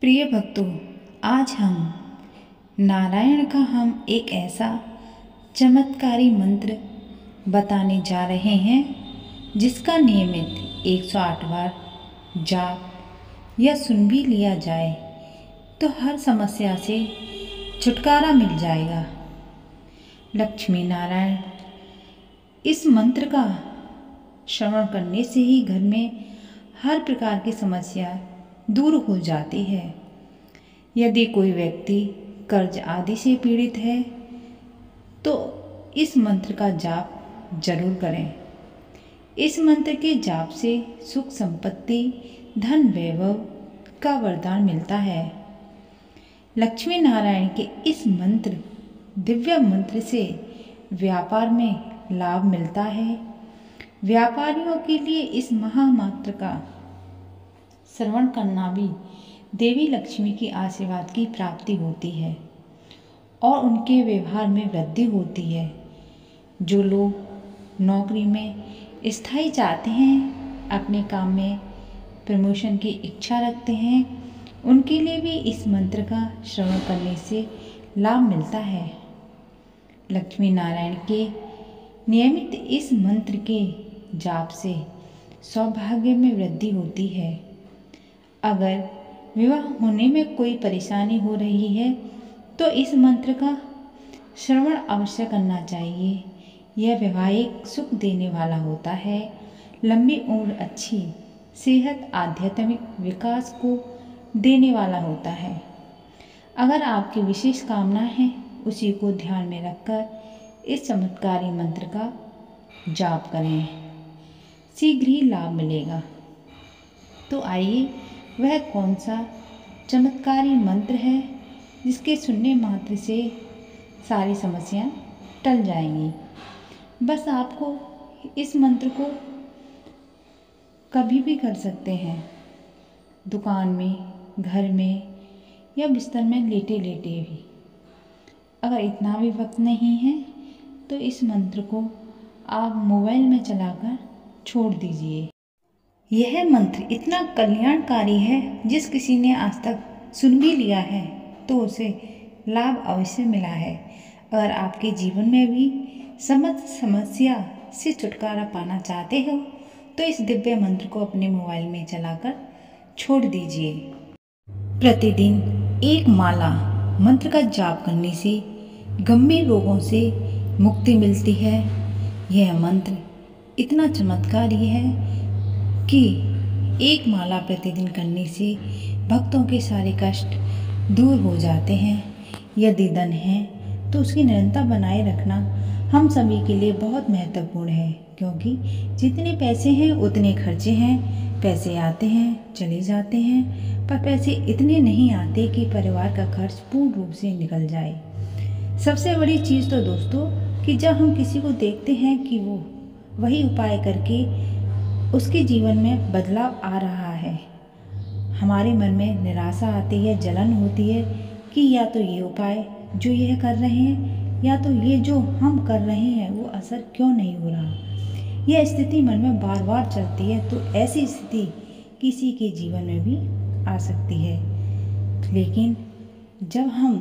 प्रिय भक्तों, आज नारायण का हम एक ऐसा चमत्कारी मंत्र बताने जा रहे हैं जिसका नियमित 108 बार जाप या सुन भी लिया जाए तो हर समस्या से छुटकारा मिल जाएगा। लक्ष्मी नारायण इस मंत्र का श्रवण करने से ही घर में हर प्रकार की समस्या दूर हो जाती है। यदि कोई व्यक्ति कर्ज आदि से पीड़ित है तो इस मंत्र का जाप जरूर करें। इस मंत्र के जाप से सुख संपत्ति धन वैभव का वरदान मिलता है। लक्ष्मी नारायण के इस मंत्र दिव्य मंत्र से व्यापार में लाभ मिलता है। व्यापारियों के लिए इस महामंत्र का श्रवण करना भी देवी लक्ष्मी की आशीर्वाद की प्राप्ति होती है और उनके व्यवहार में वृद्धि होती है। जो लोग नौकरी में स्थायी चाहते हैं, अपने काम में प्रमोशन की इच्छा रखते हैं, उनके लिए भी इस मंत्र का श्रवण करने से लाभ मिलता है। लक्ष्मी नारायण के नियमित इस मंत्र के जाप से सौभाग्य में वृद्धि होती है। अगर विवाह होने में कोई परेशानी हो रही है तो इस मंत्र का श्रवण अवश्य करना चाहिए। यह वैवाहिक सुख देने वाला होता है। लंबी उम्र, अच्छी सेहत, आध्यात्मिक विकास को देने वाला होता है। अगर आपकी विशेष कामना है, उसी को ध्यान में रखकर इस चमत्कारी मंत्र का जाप करें, शीघ्र ही लाभ मिलेगा। तो आइए, वह कौन सा चमत्कारी मंत्र है जिसके सुनने मात्र से सारी समस्याएं टल जाएंगी। बस आपको इस मंत्र को कभी भी कर सकते हैं, दुकान में, घर में या बिस्तर में लेटे लेटे भी। अगर इतना भी वक्त नहीं है तो इस मंत्र को आप मोबाइल में चलाकर छोड़ दीजिए। यह मंत्र इतना कल्याणकारी है, जिस किसी ने आज तक सुन भी लिया है तो उसे लाभ अवश्य मिला है। अगर आपके जीवन में भी समस्त समस्या से छुटकारा पाना चाहते हो तो इस दिव्य मंत्र को अपने मोबाइल में चलाकर छोड़ दीजिए। प्रतिदिन एक माला मंत्र का जाप करने से गंभीर रोगों से मुक्ति मिलती है। यह मंत्र इतना चमत्कारी है कि एक माला प्रतिदिन करने से भक्तों के सारे कष्ट दूर हो जाते हैं। यदि धन है तो उसकी निरंतर बनाए रखना हम सभी के लिए बहुत महत्वपूर्ण है, क्योंकि जितने पैसे हैं उतने खर्चे हैं। पैसे आते हैं, चले जाते हैं, पर पैसे इतने नहीं आते कि परिवार का खर्च पूर्ण रूप से निकल जाए। सबसे बड़ी चीज़ तो दोस्तों कि जब हम किसी को देखते हैं कि वो वही उपाय करके उसके जीवन में बदलाव आ रहा है, हमारे मन में निराशा आती है, जलन होती है कि या तो ये उपाय जो यह कर रहे हैं या तो ये जो हम कर रहे हैं वो असर क्यों नहीं हो रहा। यह स्थिति मन में बार बार चलती है। तो ऐसी स्थिति किसी के जीवन में भी आ सकती है, लेकिन जब हम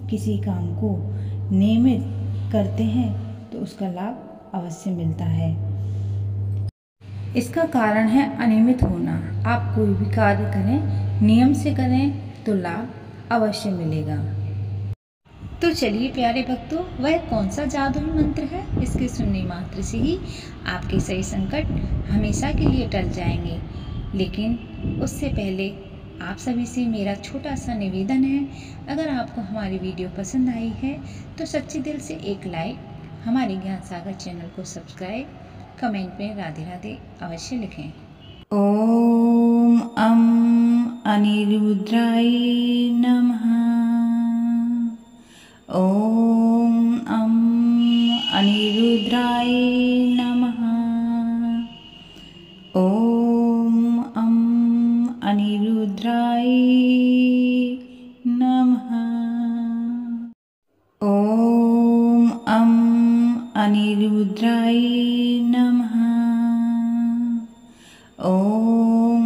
किसी काम को नियमित करते हैं तो उसका लाभ अवश्य मिलता है। इसका कारण है अनियमित होना। आप कोई भी कार्य करें, नियम से करें तो लाभ अवश्य मिलेगा। तो चलिए प्यारे भक्तों, वह कौन सा जादुई मंत्र है इसके सुनने मात्र से ही आपके सही संकट हमेशा के लिए टल जाएंगे। लेकिन उससे पहले आप सभी से मेरा छोटा सा निवेदन है, अगर आपको हमारी वीडियो पसंद आई है तो सच्चे दिल से एक लाइक, हमारे ज्ञान सागर चैनल को सब्सक्राइब, कमेंट में राधे राधे अवश्य लिखें। ओम अनिरुद्राय नमः। ओम अनिरुद्राय नमः। ओम अनिरुद्राय नमः। ओम अनिरुद्राय नमः। ओम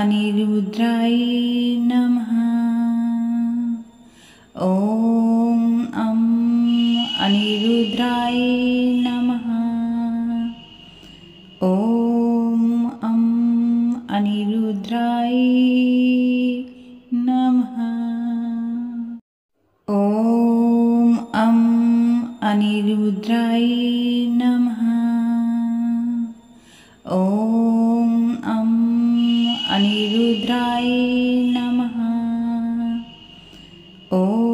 अनिरुद्राय नमः। ॐ अनिरुद्राय नमः। ॐ अनिरुद्राय नमः। ॐ अनिरुद्राय नमः। ॐ अनिरुद्राय नमः। ॐ